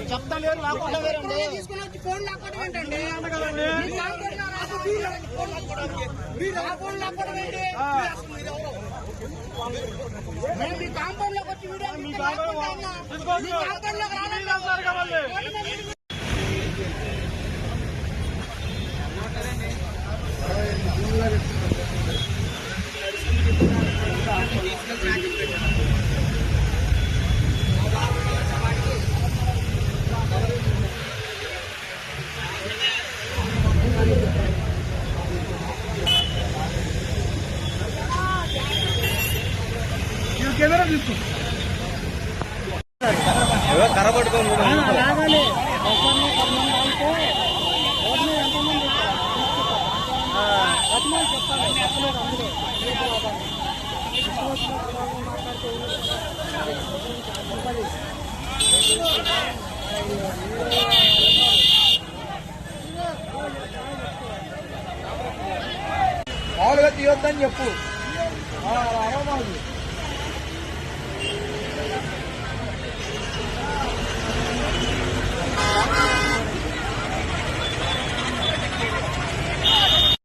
చెప్తా లేరు లాక్కుండా ఫోన్ లాక్కోవడం ఏంటండి? మేము మీ కాంపౌండ్ లోకి వచ్చి వీడియో మీ కాంపౌండ్ లోకి రాలేదు. కెమెరా తీసుకో కరబట్టుకోండి మామూలుగా తీయొద్దని చెప్పు.